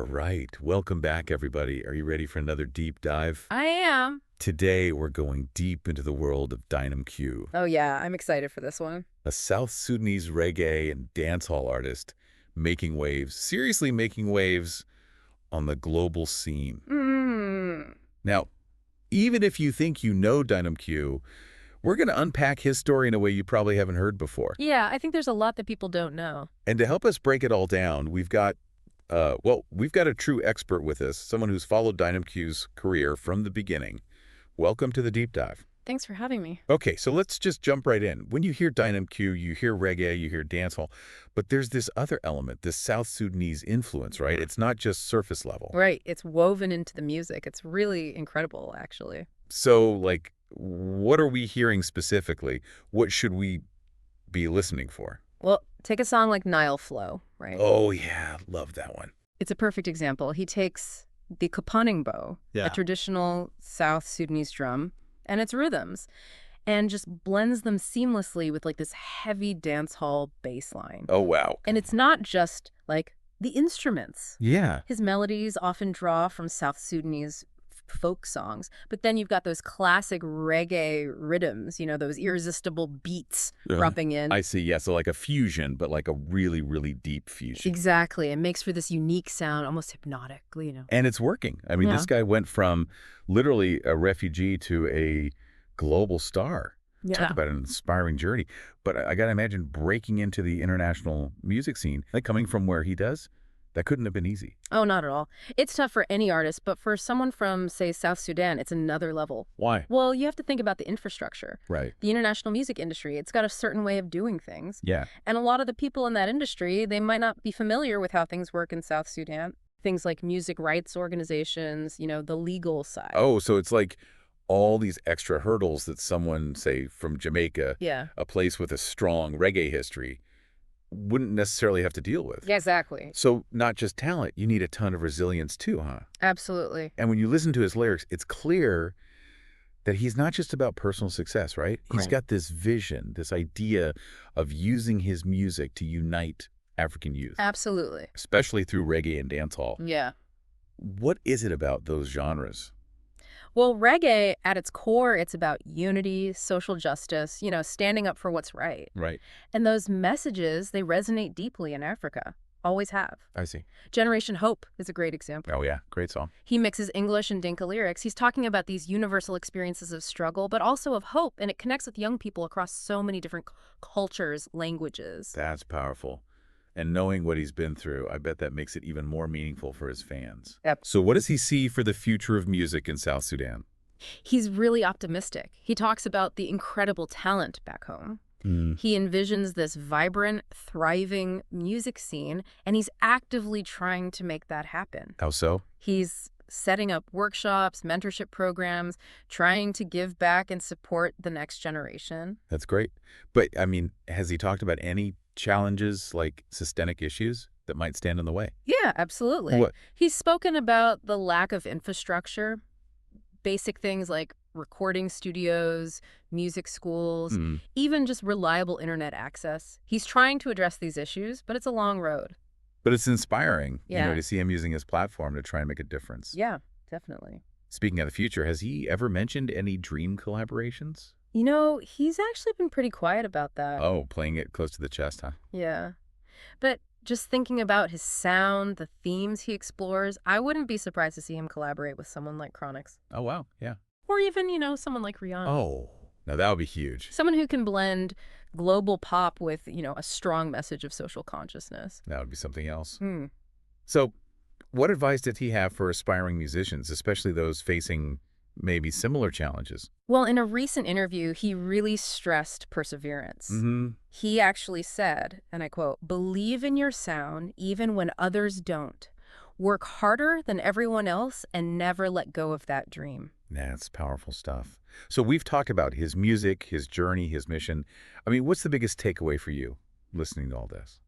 right. Welcome back, everybody. Are you ready for another deep dive? I am. Today, we're going deep into the world of Dynamq, Oh, yeah, I'm excited for this one. a South Sudanese reggae and dancehall artist making waves, seriously making waves on the global scene. Now, even if you think you know Dynamq, we're going to unpack his story in a way you probably haven't heard before. Yeah, I think there's a lot that people don't know. And to help us break it all down, we've got a true expert with us, someone who's followed Dynamq's career from the beginning. Welcome to the deep dive. Thanks for having me. Okay, so let's just jump right in. When you hear Dynamq, you hear reggae, you hear dancehall, but there's this other element, this South Sudanese influence, right? It's not just surface level. Right, it's woven into the music. It's really incredible, actually. So, like, what are we hearing specifically? What should we be listening for? Well, take a song like Nile Flow, right? Oh, yeah, love that one. It's a perfect example. He takes the kapaningbo, a traditional South Sudanese drum, and its rhythms, and just blends them seamlessly with like this heavy dancehall bass line. Oh, wow. And it's not just like the instruments. Yeah. His melodies often draw from South Sudanese folk songs, but then you've got those classic reggae rhythms, those irresistible beats dropping in. I see, yeah, so like a fusion, but like a really, really deep fusion. Exactly. It makes for this unique sound, almost hypnotic. And it's working. I mean, this guy went from literally a refugee to a global star. Yeah. Talk about an inspiring journey. But I got to imagine breaking into the international music scene, like coming from where he does, that couldn't have been easy. Oh, not at all. It's tough for any artist, but for someone from, say, South Sudan, it's another level. Why? Well, you have to think about the infrastructure. Right. The international music industry, it's got a certain way of doing things. Yeah. And a lot of the people in that industry, they might not be familiar with how things work in South Sudan. Things like music rights organizations, the legal side. Oh, so it's like all these extra hurdles that someone, say, from Jamaica, a place with a strong reggae history, wouldn't necessarily have to deal with. Yeah, exactly. So not just talent, you need a ton of resilience too, huh? Absolutely. And when you listen to his lyrics, it's clear that he's not just about personal success, right? He's got this vision, this idea of using his music to unite African youth. Absolutely. Especially through reggae and dancehall. Yeah. What is it about those genres? Well, reggae, at its core, it's about unity, social justice, standing up for what's right. Right. And those messages, they resonate deeply in Africa. Always have. I see. Generation Hope is a great example. Oh, yeah. Great song. He mixes English and Dinka lyrics. He's talking about these universal experiences of struggle, but also of hope, and it connects with young people across so many different cultures, languages. That's powerful. And knowing what he's been through, I bet that makes it even more meaningful for his fans. Yep. So what does he see for the future of music in South Sudan? He's really optimistic. He talks about the incredible talent back home. He envisions this vibrant, thriving music scene, and he's actively trying to make that happen. How so? He's setting up workshops, mentorship programs, trying to give back and support the next generation. That's great. But, I mean, has he talked about any challenges like systemic issues that might stand in the way? Yeah, absolutely. What? He's spoken about the lack of infrastructure, basic things like recording studios, music schools, even just reliable internet access. He's trying to address these issues, but it's a long road. But it's inspiring, Yeah. to see him using his platform to try and make a difference. Yeah, definitely. Speaking of the future, has he ever mentioned any dream collaborations? He's actually been pretty quiet about that. Oh, playing it close to the chest, huh? Yeah. But just thinking about his sound, the themes he explores, I wouldn't be surprised to see him collaborate with someone like Chronix. Oh, wow. Yeah. Or even, someone like Rihanna. Oh, now that would be huge. Someone who can blend global pop with, a strong message of social consciousness. That would be something else. So what advice did he have for aspiring musicians, especially those facing maybe similar challenges? Well, in a recent interview, he really stressed perseverance. He actually said, and I quote, "Believe in your sound even when others don't. Work harder than everyone else and never let go of that dream." That's powerful stuff. So we've talked about his music, his journey, his mission. I mean, what's the biggest takeaway for you listening to all this?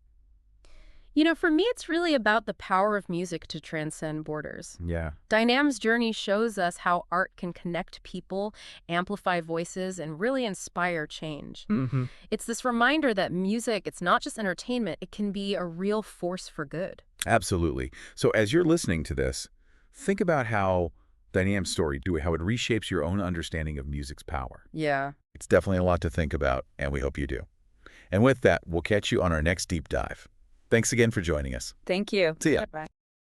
For me, it's really about the power of music to transcend borders. Yeah. Dynamq's journey shows us how art can connect people, amplify voices, and really inspire change. It's this reminder that music, it's not just entertainment, it can be a real force for good. Absolutely. So as you're listening to this, think about how Dynamq's story, how it reshapes your own understanding of music's power. Yeah. It's definitely a lot to think about, and we hope you do. And with that, we'll catch you on our next deep dive. Thanks again for joining us. Thank you. See ya. Bye.